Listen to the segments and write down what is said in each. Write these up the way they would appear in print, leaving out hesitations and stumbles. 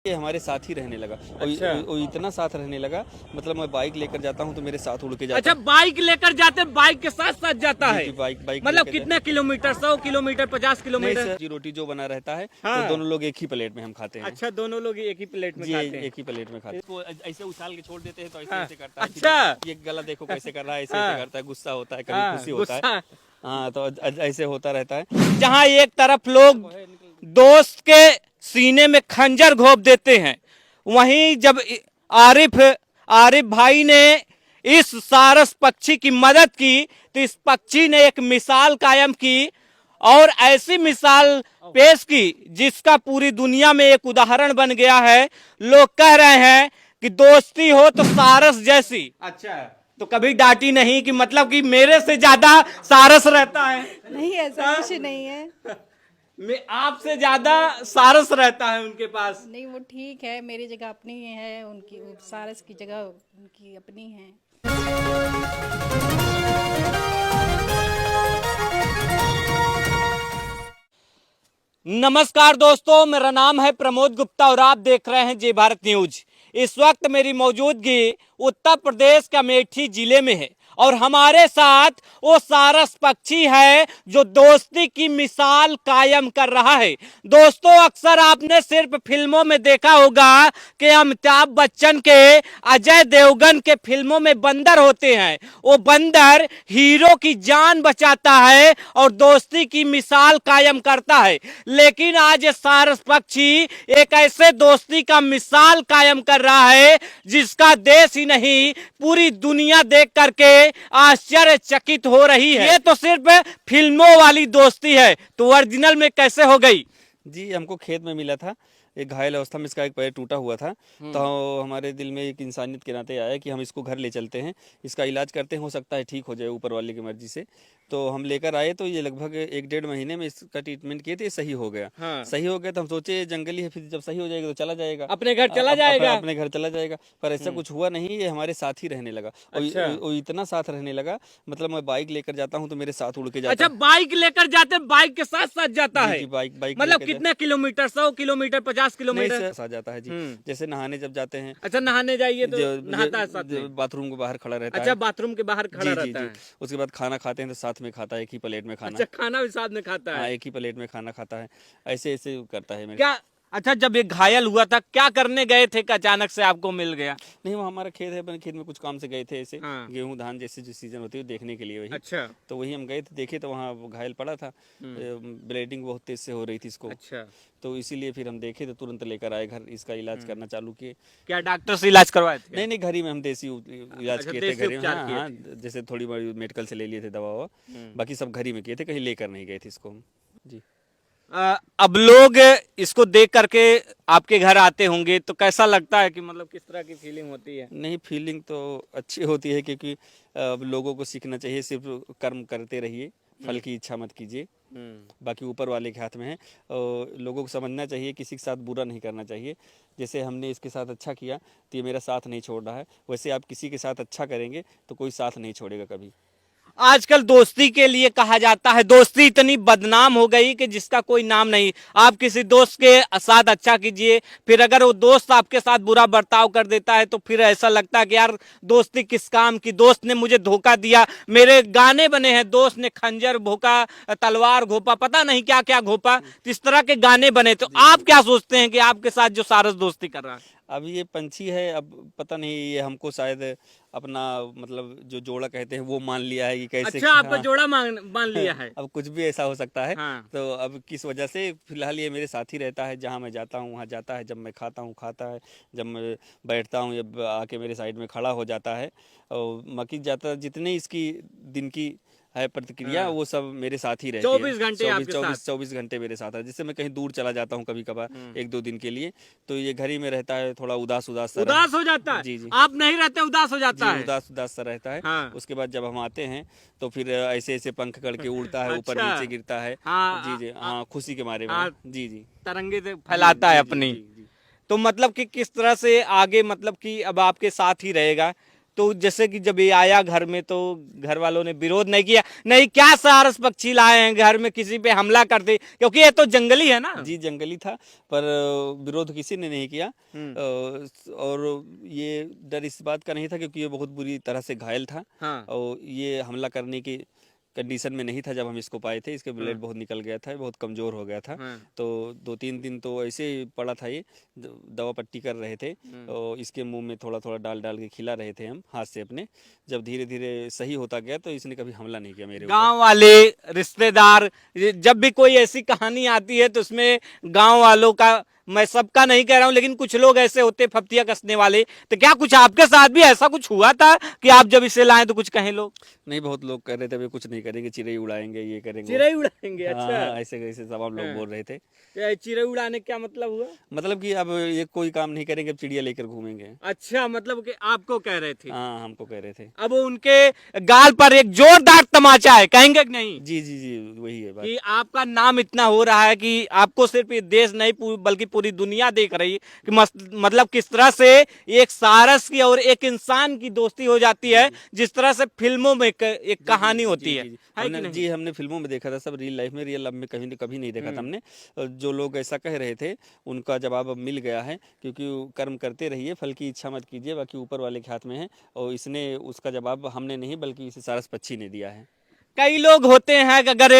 ये हमारे साथ ही रहने लगा। और अच्छा। वो इतना साथ रहने लगा, मतलब मैं बाइक लेकर जाता हूँ तो मेरे साथ उड़ के जाता अच्छा, बाइक लेकर जाते, बाइक के साथ साथ जाता जी, है। जी, बाइक मतलब लेकर कितने किलोमीटर, 100 किलोमीटर, 50 नहीं किलोमीटर? सर, जी रोटी जो बना रहता है हाँ। वो दोनों लोग एक ही प्लेट में हम खाते हैं। अच्छा, दोनों लोग एक ही प्लेट में जी खाते हैं। एक ही प्लेट में खाते हैं। इसको ऐसे उछाल के छोड़ देते हैं तो ऐसे हाँ। ऐसे करता है। अच्छा। फिर ये गला देखो कैसे कर रहा है, ऐसे हाँ। ऐसे करता है, गुस्सा होता है, कभी हाँ, खुशी होता है। गुस्सा। हाँ, तो ऐसे होता रहता है। जहाँ एक तरफ लोग दोस्त के सीने में खंजर घोंप देते हैं, वहीं जब आरिफ आरिफ भाई ने इस सारस पक्षी की मदद की तो इस पक्षी ने एक मिसाल कायम की और ऐसी मिसाल पेश की जिसका पूरी दुनिया में एक उदाहरण बन गया है। लोग कह रहे हैं कि दोस्ती हो तो सारस जैसी। अच्छा, तो कभी डांटी नहीं कि मतलब कि मेरे से ज्यादा सारस रहता है? नहीं, ऐसा कुछ नहीं है। मैं आपसे ज्यादा सारस रहता है उनके पास। नहीं, वो ठीक है, मेरी जगह अपनी है, उनकी सारस की जगह उनकी अपनी है। नमस्कार दोस्तों, मेरा नाम है प्रमोद गुप्ता और आप देख रहे हैं जय भारत न्यूज। इस वक्त मेरी मौजूदगी उत्तर प्रदेश के अमेठी जिले में है और हमारे साथ वो सारस पक्षी है जो दोस्ती की मिसाल कायम कर रहा है। दोस्तों, अक्सर आपने सिर्फ फिल्मों में देखा होगा कि अमिताभ बच्चन के, अजय देवगन के फिल्मों में बंदर होते हैं। वो बंदर हीरो की जान बचाता है और दोस्ती की मिसाल कायम करता है, लेकिन आज ये सारस पक्षी एक ऐसे दोस्ती का मिसाल कायम कर रहा है जिसका देश ही नहीं पूरी दुनिया देख करके आश्चर्यचकित हो रही है। ये तो सिर्फ फिल्मों वाली दोस्ती है, तो ओरिजिनल में कैसे हो गई? जी हमको खेत में मिला था, एक घायल अवस्था में इसका एक पैर टूटा हुआ था। तो हमारे दिल में एक इंसानियत के नाते आया कि हम इसको घर ले चलते हैं, इसका इलाज करते हैं, हो सकता है ठीक हो जाए ऊपर वाले की मर्जी से। तो हम लेकर आए तो ये लगभग 1-1.5 महीने में इसका ट्रीटमेंट किए थे, ये सही हो गया। हाँ। सही हो गया तो हम सोचे जंगली है, फिर जब सही हो जाएगा तो चला जाएगा, अपने घर चला जाएगा। अपने घर चला जाएगा। पर ऐसा कुछ हुआ नहीं, ये हमारे साथ ही रहने लगा। और अच्छा। वो इतना साथ रहने लगा, मतलब मैं बाइक लेकर जाता हूँ तो मेरे साथ उड़ के जाता अच्छा, है। बाइक लेकर जाते, बाइक के साथ साथ जाता जी, है? जी, बाइक मतलब लेकर कितने किलोमीटर, 100 किलोमीटर, 50 नहीं किलोमीटर? सर, साथ जाता है जी। जैसे नहाने जब जाते हैं, अच्छा, नहाने जाइए तो नहाता है साथ जो में? बाथरूम के बाहर खड़ा रहता अच्छा, है। बाथरूम के बाहर खड़ा जी, जी, रहता जी। है। उसके बाद खाना खाते हैं तो साथ में खाता है, एक ही प्लेट में खाना। अच्छा, खाना भी साथ में खाता हाँ, है? एक ही प्लेट में खाना खाता है। ऐसे ऐसे करता है मेरे। क्या? अच्छा, जब ये घायल हुआ था क्या करने गए थे कि अचानक से आपको मिल गया? नहीं, वो हमारा खेत है, अपने खेत में कुछ काम से गए थे, ऐसे हाँ। गेहूं धान जैसे जो सीजन होती है देखने के लिए वही। अच्छा। तो वही हम गए थे, देखे तो वहाँ वो घायल पड़ा था, ब्लीडिंग बहुत तेज से हो रही थी इसको। अच्छा, तो इसीलिए फिर हम देखे तो तुरंत लेकर आए घर, इसका इलाज करना चालू किए। क्या डॉक्टर से इलाज करवाए थे? नहीं नहीं, घर ही में हम देसी इलाज अच्छा, किए थे, देसी घर में। उपचार हाँ किए हाँ, जैसे थोड़ी बड़ी मेडिकल से ले लिए थे दवा ववा, बाकी सब घर ही में किए थे, कहीं लेकर नहीं गए थे इसको हम। जी। अब लोग इसको देख करके आपके घर आते होंगे तो कैसा लगता है कि मतलब किस तरह की फीलिंग होती है? नहीं, फीलिंग तो अच्छी होती है, क्योंकि अब लोगों को सीखना चाहिए, सिर्फ कर्म करते रहिए, फल की इच्छा मत कीजिए, बाकी ऊपर वाले के हाथ में है। और लोगों को समझना चाहिए किसी के साथ बुरा नहीं करना चाहिए। जैसे हमने इसके साथ अच्छा किया तो ये मेरा साथ नहीं छोड़ रहा है, वैसे आप किसी के साथ अच्छा करेंगे तो कोई साथ नहीं छोड़ेगा कभी। आजकल दोस्ती के लिए कहा जाता है, दोस्ती इतनी बदनाम हो गई कि जिसका कोई नाम नहीं। आप किसी दोस्त के साथ अच्छा कीजिए, फिर अगर वो दोस्त आपके साथ बुरा बर्ताव कर देता है तो फिर ऐसा लगता है कि यार दोस्ती किस काम की, दोस्त ने मुझे धोखा दिया। मेरे गाने बने हैं, दोस्त ने खंजर भोंका, तलवार घोपा, पता नहीं क्या क्या घोपा, तो इस तरह के गाने बने। तो आप क्या सोचते हैं कि आपके साथ जो सारस दोस्ती कर रहा है? अब ये पंछी है, अब पता नहीं ये हमको शायद अपना मतलब जो जोड़ा कहते हैं वो मान लिया है कि कैसे। अच्छा, आपका हाँ। जोड़ा मान लिया है? अब कुछ भी ऐसा हो सकता है। हाँ। तो अब किस वजह से फिलहाल ये मेरे साथ ही रहता है, जहाँ मैं जाता हूँ वहाँ जाता है, जब मैं खाता हूँ खाता है, जब मैं बैठता हूँ ये आके मेरे साइड में खड़ा हो जाता है। और बाकी ज़्यादा जितने इसकी दिन की है प्रतिक्रिया, हाँ। वो सब मेरे साथ ही रहती है। 24 घंटे आपके साथ? 24 घंटे मेरे साथ है। जिससे मैं कहीं दूर चला जाता हूँ कभी कभार 1-2 दिन के लिए, तो ये घर ही में रहता है, थोड़ा उदास उदास सा उदास हो जाता है? जी जी आप नहीं रहते, उदास हो जाता जी, है? उदास उदास सा रहता है। हाँ। उसके बाद जब हम आते हैं तो फिर ऐसे ऐसे पंख करके उड़ता है, ऊपर अच्छा। नीचे गिरता है। हाँ, जी जी, हाँ, खुशी के मारे में। हाँ। जी जी, तरंगे से फैलाता है जी, जी, अपनी। जी, जी। तो मतलब कि किस तरह से आगे, मतलब कि अब आपके साथ ही रहेगा, तो जैसे कि जब ये आया घर में तो घर वालों ने विरोध नहीं किया, नहीं क्या सारस पक्षी लाए हैं घर में, किसी पे हमला कर दे, क्योंकि ये तो जंगली है ना। जी जंगली था, पर विरोध किसी ने नहीं किया। और ये डर इस बात का नहीं था क्योंकि ये बहुत बुरी तरह से घायल था। हाँ। और ये हमला करने की कंडीशन में नहीं था जब हम इसको पाए थे। इसके ब्लड बहुत निकल गया था, बहुत कमज़ोर हो गया था। तो 2-3 दिन तो ऐसे ही पड़ा था, ये दवा पट्टी कर रहे थे और इसके मुंह में थोड़ा थोड़ा डाल डाल के खिला रहे थे हम हाथ से अपने। जब धीरे धीरे सही होता गया तो इसने कभी हमला नहीं किया मेरे ऊपर। गांव वाले, रिश्तेदार, जब भी कोई ऐसी कहानी आती है तो उसमें गांव वालों का, मैं सबका नहीं कह रहा हूं, लेकिन कुछ लोग ऐसे होते फप्तिया कसने वाले, तो क्या कुछ आपके साथ भी ऐसा कुछ हुआ था कि आप जब इसे लाए तो कुछ कहें लोग? नहीं, बहुत लोग कह रहे थे अभी कुछ नहीं करेंगे, चिड़ै उड़ाएंगे, ये करेंगे, चिड़ै उड़ाएंगे? हाँ, अच्छा, ऐसे ऐसे तमाम लोग बोल रहे थे। ये चिड़ै उड़ाने क्या मतलब हुआ? मतलब कि अब ये कोई काम नहीं करेंगे, अब चिड़िया लेकर घूमेंगे। अच्छा, मतलब कि आपको कह रहे थे। हाँ, हमको कह रहे थे। अब उनके गाल पर एक जोरदार तमाचा है, कहेंगे कि नहीं? जी जी जी, वही है बात। कि आपका नाम इतना हो रहा है कि आपको सिर्फ ये देश नहीं बल्कि पूरी दुनिया देख रही है कि मतलब किस तरह से एक सारस की और एक इंसान की दोस्ती हो जाती है, जिस तरह से फिल्मों में एक कहानी होती है कि नहीं? जी, हमने फिल्मों में देखा था सब, रियल लाइफ में, रियल लाइफ में कभी नहीं देखा था हमने। जो लोग ऐसा कह रहे थे उनका जवाब अब मिल गया है, क्योंकि कर्म करते रहिए, फल की इच्छा मत कीजिए, बाकी ऊपर वाले के हाथ में है। और इसने उसका जवाब हमने नहीं बल्कि इसे सारस पक्षी ने दिया है। कई लोग होते हैं कि अगर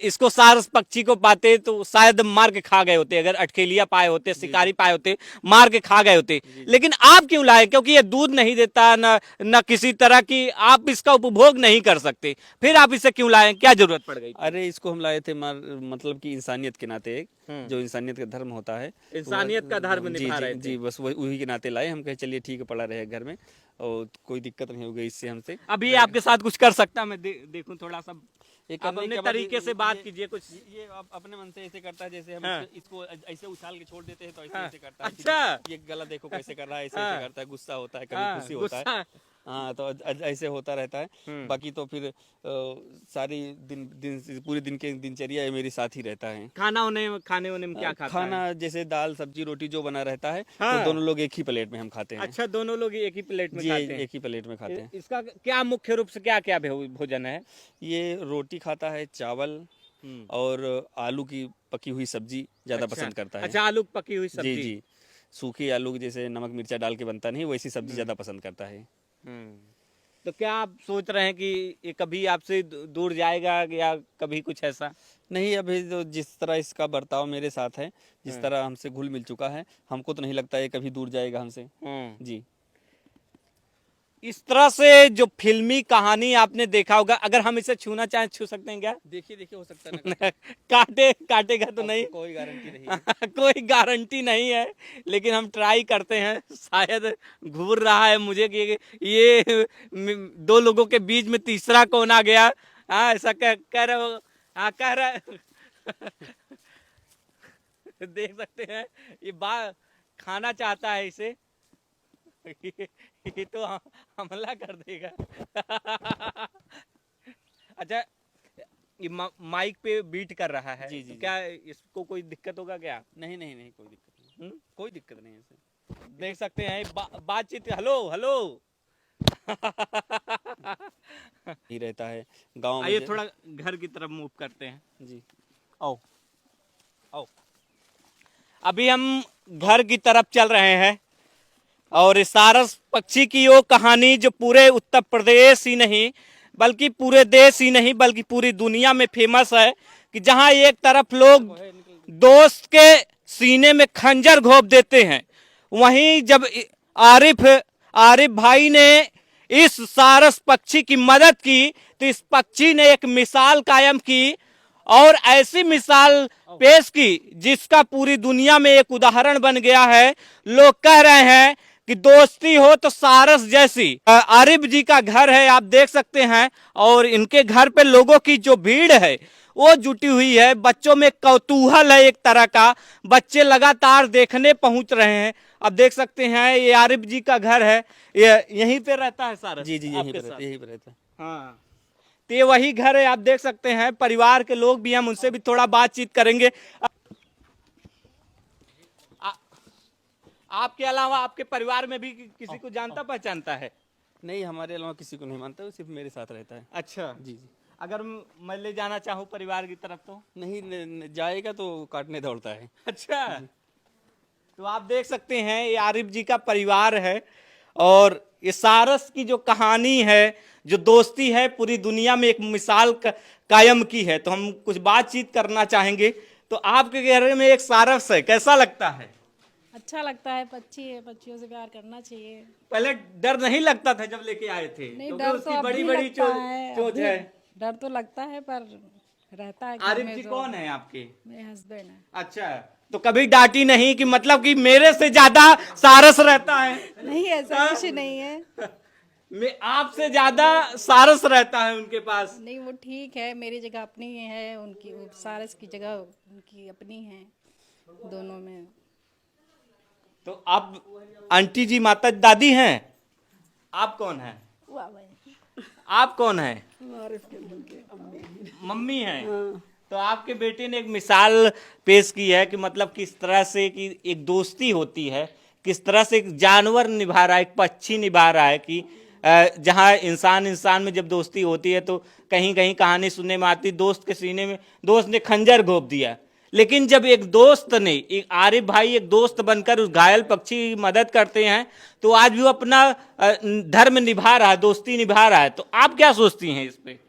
इसको सारस पक्षी को पाते तो शायद मार के खा गए होते, अगर अटकेलिया पाए होते, शिकारी पाए होते, मार के खा गए होते। लेकिन आप क्यों लाए? क्योंकि ये दूध नहीं देता, न किसी तरह की आप इसका उपभोग नहीं कर सकते, फिर आप इसे क्यों लाए? क्या जरूरत पड़ गई? अरे इसको हम लाए थे मतलब कि इंसानियत के नाते, एक जो इंसानियत का धर्म होता है, इंसानियत का धर्म जी निभा जी रहे थे। जी, बस वही के नाते लाए। हम कहे चलिए ठीक है, पड़ा रहे घर में और कोई दिक्कत नहीं होगी इससे हमसे। अभी आपके साथ कुछ कर सकता, मैं देखूं थोड़ा सा, ये आप अपने तरीके से बात कीजिए कुछ। ये अपने मन से ऐसे करता है, जैसे हम हाँ। इसको ऐसे उछाल के छोड़ देते हैं तो ऐसे हाँ। ऐसे करता है। अच्छा। ये गला देखो कैसे कर रहा है, ऐसे हाँ। ऐसे करता है, गुस्सा होता है, कभी हाँ, खुशी होता है। गुस्सा। हाँ, तो ऐसे होता रहता है। बाकी तो फिर सारी पूरे दिन के दिनचर्या ये मेरे साथ ही रहता है। खाने होने में क्या खाता खाना है? जैसे दाल सब्जी रोटी जो बना रहता है, हाँ। तो दोनों लोग एक ही प्लेट में हम खाते हैं। अच्छा, दोनों लोग एक ही प्लेट में जी, खाते हैं? एक ही प्लेट में खाते हैं। इसका क्या मुख्य रूप से क्या क्या भोजन है? ये रोटी खाता है, चावल और आलू की पकी हुई सब्जी ज्यादा अच्छा। पसंद करता है। अच्छा, आलू की पकी हुई जी सब्जी। जी, सूखी आलू की जैसे नमक मिर्चा डाल के बनता नहीं, वैसी सब्जी ज्यादा पसंद करता है। तो क्या आप सोच रहे हैं कि ये कभी आपसे दूर जाएगा या कभी कुछ ऐसा? नहीं, अभी तो जिस तरह इसका बर्ताव मेरे साथ है, जिस तरह हमसे घुल मिल चुका है, हमको तो नहीं लगता ये कभी दूर जाएगा हमसे। जी, इस तरह से जो फिल्मी कहानी आपने देखा होगा, अगर हम इसे छूना चाहें छू सकते हैं क्या? देखिए होता है ना। काटेगा तो नहीं? कोई गारंटी नहीं है। कोई गारंटी नहीं है, लेकिन हम ट्राई करते हैं। शायद घूर रहा है मुझे कि ये दो लोगों के बीच में तीसरा कौन आ गया। हाँ, ऐसा कह रहे हो? हाँ, कह रहे देख सकते हैं, ये खाना चाहता है इसे। ये तो हमला कर देगा। अच्छा, ये माइक पे बीट कर रहा है। जी, जी, तो क्या इसको कोई दिक्कत होगा क्या? नहीं नहीं नहीं, कोई दिक्कत नहीं, कोई दिक्कत नहीं है इसे। देख सकते हैं बातचीत। Hello hello. ही रहता है गांव में। आइए थोड़ा घर की तरफ मूव करते हैं। जी, आओ आओ। अभी हम घर की तरफ चल रहे हैं और इस सारस पक्षी की वो कहानी जो पूरे उत्तर प्रदेश ही नहीं बल्कि पूरे देश ही नहीं बल्कि पूरी दुनिया में फेमस है, कि जहां एक तरफ लोग दोस्त के सीने में खंजर घोंप देते हैं, वहीं जब आरिफ भाई ने इस सारस पक्षी की मदद की तो इस पक्षी ने एक मिसाल कायम की और ऐसी मिसाल पेश की जिसका पूरी दुनिया में एक उदाहरण बन गया है। लोग कह रहे हैं कि दोस्ती हो तो सारस जैसी। आरिफ जी का घर है, आप देख सकते हैं, और इनके घर पे लोगों की जो भीड़ है वो जुटी हुई है। बच्चों में कौतूहल है एक तरह का, बच्चे लगातार देखने पहुंच रहे हैं। अब देख सकते हैं ये आरिफ जी का घर है, ये यहीं पे रहता है सारस? जी जी, यहीं आपके पर रहता है। हाँ, तो ये वही घर है, आप देख सकते हैं। परिवार के लोग भी, हम उनसे भी थोड़ा बातचीत करेंगे। आपके अलावा आपके परिवार में भी किसी को जानता पहचानता है? नहीं, हमारे अलावा किसी को नहीं मानता, वो सिर्फ मेरे साथ रहता है। अच्छा, जी जी। अगर मैं ले जाना चाहूँ परिवार की तरफ तो? नहीं, जाएगा तो काटने दौड़ता है। अच्छा, तो आप देख सकते हैं ये आरिफ जी का परिवार है और ये सारस की जो कहानी है, जो दोस्ती है, पूरी दुनिया में एक मिसाल कायम की है। तो हम कुछ बातचीत करना चाहेंगे। तो आपके घर में एक सारस है, कैसा लगता है? अच्छा लगता है, पक्षी है, पक्षियों से प्यार करना चाहिए। पहले डर नहीं लगता था जब लेके आए थे? नहीं, क्योंकि डर तो उसकी अब बड़ी भी बड़ी लगता है, चोंच अब भी है। डर तो लगता है, पर रहता है घर आरिफ में जी जो- कौन है आपके? मेरे हस्बैंड है। अच्छा, तो कभी डांटी नहीं कि मतलब कि मेरे से ज्यादा सारस रहता है? नहीं, ऐसा कुछ नहीं है। मैं आपसे ज्यादा सारस रहता है उनके पास। नहीं, वो ठीक है, मेरी जगह अपनी है, उनकी वो सारस की जगह उनकी अपनी है, दोनों में। तो आप आंटी जी माता दादी हैं, आप कौन हैं? वाह भाई। आप कौन हैं? मम्मी हैं। तो आपके बेटे ने एक मिसाल पेश की है कि मतलब किस तरह से कि एक दोस्ती होती है, किस तरह से एक जानवर निभा रहा है, एक पक्षी निभा रहा है कि जहाँ इंसान इंसान में जब दोस्ती होती है तो कहीं कहीं कहानी सुनने में आती, दोस्त के सीने में दोस्त ने खंजर घोंप दिया। लेकिन जब एक दोस्त ने, एक आरिफ भाई एक दोस्त बनकर उस घायल पक्षी की मदद करते हैं तो आज भी वो अपना धर्म निभा रहा है, दोस्ती निभा रहा है। तो आप क्या सोचती हैं इस पे?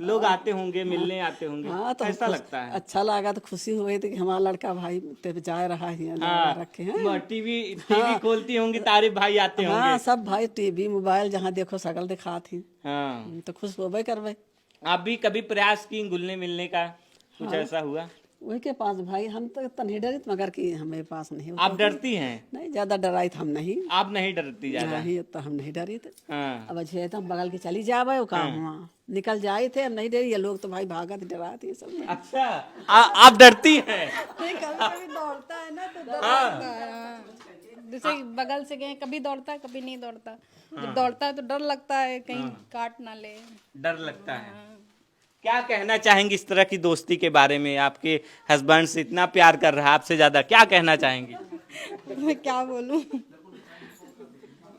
लोग आते होंगे, मिलने आते होंगे, हाँ, तो कैसा लगता है? अच्छा लगा, तो खुशी हुई थी कि हमारा लड़का भाई ते जा रहा है, हाँ, रखे हैं। टीवी खोलती होंगी, तारिफ भाई आते हाँ, होंगे। सब भाई टीवी मोबाइल जहाँ देखो सकल दिखा थी। हाँ, तो खुश होबे करबे। आप भी कभी प्रयास की घुलने मिलने का? कुछ ऐसा हुआ? वही के पास भाई हम तो नहीं डरित, मगर कि हमें पास नहीं होता। आप डरती हैं? नहीं, ज्यादा डराई हम नहीं। आप नहीं डरती ज्यादा? नहीं, तो हम नहीं डरी थे। हाँ, अब अच्छे तो हम बगल के चली जावे, वो काम हुआ निकल जाए थे, हम नहीं डरी। ये लोग तो भाई भागत डरा थे सब। अच्छा, आप डरती हैं? कभी कभी दौड़ता है ना, तो डर लगता है। हाँ। जैसे बगल से गए, कभी दौड़ता है, कभी नहीं दौड़ता। जब दौड़ता है तो डर लगता है कहीं काट ना ले। डर लगता है। क्या कहना चाहेंगे इस तरह की दोस्ती के बारे में? आपके हस्बैंड से इतना प्यार कर रहा है, आपसे ज्यादा, क्या कहना चाहेंगे? मैं क्या बोलूं।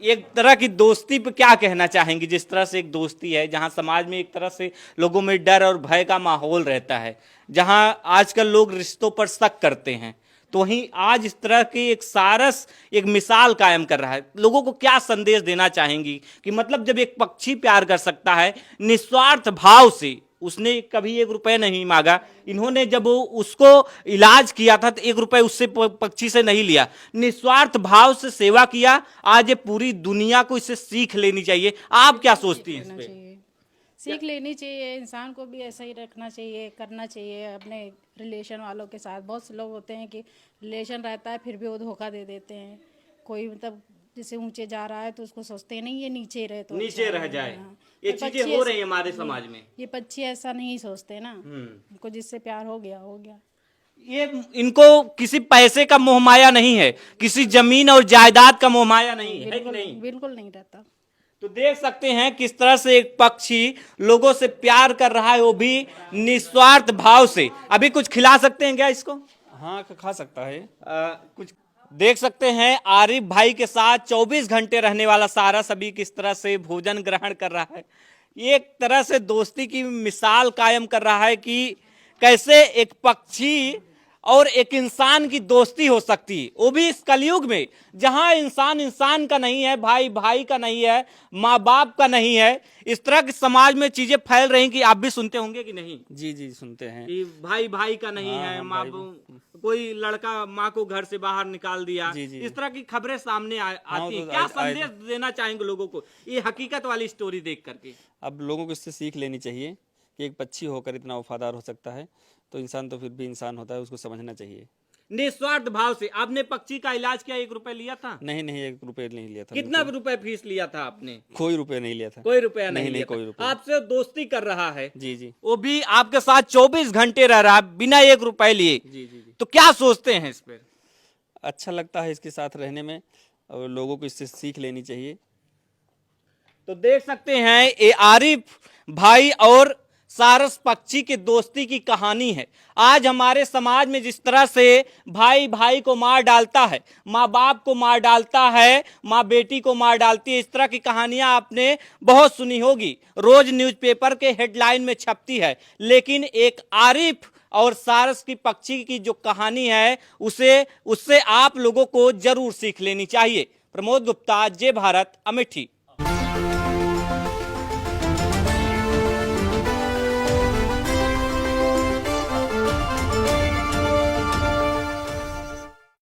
एक तरह की दोस्ती पे क्या कहना चाहेंगे? जिस तरह से एक दोस्ती है जहां समाज में एक तरह से लोगों में डर और भय का माहौल रहता है, जहां आजकल लोग रिश्तों पर शक करते हैं, तो वहीं आज इस तरह की एक सारस एक मिसाल कायम कर रहा है। लोगों को क्या संदेश देना चाहेंगी कि मतलब जब एक पक्षी प्यार कर सकता है निस्वार्थ भाव से, उसने कभी 1 रुपए नहीं मांगा, इन्होंने जब उसको इलाज किया था तो 1 रुपए उससे पक्षी से नहीं लिया, निस्वार्थ भाव से सेवा किया। आज ये पूरी दुनिया को इससे सीख लेनी चाहिए। आप क्या सोचती हैं इस पे? सीख लेनी चाहिए, इंसान को भी ऐसा ही रखना चाहिए, करना चाहिए अपने रिलेशन वालों के साथ। बहुत से लोग होते हैं कि रिलेशन रहता है फिर भी वो धोखा दे देते हैं। कोई मतलब जैसे ऊंचे जा रहा है तो उसको सोचते हैं नहीं ये नीचे रहे तो नीचे अच्छा रह है। जाए। हाँ। ये पर चीजें पक्षी हो ऐसा- रही है हमारे समाज में। ये पक्षी ऐसा नहीं सोचते ना, उनको जिससे प्यार हो गया हो गया। ये इनको किसी पैसे का मोह माया नहीं है, किसी जमीन और जायदाद का मोह माया नहीं है, कि नहीं? बिल्कुल नहीं रहता। तो देख सकते हैं किस तरह से एक पक्षी लोगों से प्यार कर रहा है, वो भी निस्वार्थ भाव से। अभी कुछ खिला सकते हैं क्या इसको? हाँ, खा सकता है। कुछ देख सकते हैं आरिफ भाई के साथ 24 घंटे रहने वाला सारस अभी किस तरह से भोजन ग्रहण कर रहा है। ये एक तरह से दोस्ती की मिसाल कायम कर रहा है कि कैसे एक पक्षी और एक इंसान की दोस्ती हो सकती है, वो भी इस कलयुग में जहां इंसान इंसान का नहीं है, भाई भाई का नहीं है, माँ बाप का नहीं है। इस तरह के समाज में चीजें फैल रही कि आप भी सुनते होंगे कि नहीं, जी जी, सुनते हैं। कि भाई भाई का नहीं हाँ, है, हाँ, माँ कोई लड़का माँ को घर से बाहर निकाल दिया। जी, जी। इस तरह की खबरें सामने आती हैं। तो क्या संदेश देना चाहेंगे लोगों को ये हकीकत वाली स्टोरी देख करके? अब लोगों को इससे सीख लेनी चाहिए कि एक पक्षी होकर इतना वफादार हो सकता है, तो इंसान तो फिर भी इंसान होता है, उसको समझना चाहिए। निस्वार्थ भाव से आपने पक्षी का इलाज किया, 1 रुपए लिया था? नहीं नहीं, 1 रुपए नहीं लिया था। कितना रुपए फीस लिया था आपने? कोई रुपए नहीं लिया था। कोई रुपया नहीं नहीं, लिया कोई था। रुपया। आपसे दोस्ती कर रहा है, जी जी वो भी आपके साथ 24 घंटे रह रहा है बिना 1 रुपए लिए। जी जी जी। तो क्या सोचते हैं इस पर? अच्छा लगता है इसके साथ रहने में, और लोगों को इससे सीख लेनी चाहिए। तो देख सकते हैं ये आरिफ भाई और सारस पक्षी की दोस्ती की कहानी है। आज हमारे समाज में जिस तरह से भाई भाई को मार डालता है, माँ बाप को मार डालता है, माँ बेटी को मार डालती है, इस तरह की कहानियां आपने बहुत सुनी होगी, रोज न्यूज़पेपर के हेडलाइन में छपती है। लेकिन एक आरिफ और सारस की पक्षी की जो कहानी है उससे आप लोगों को जरूर सीख लेनी चाहिए। प्रमोद गुप्ता, जय भारत, अमेठी।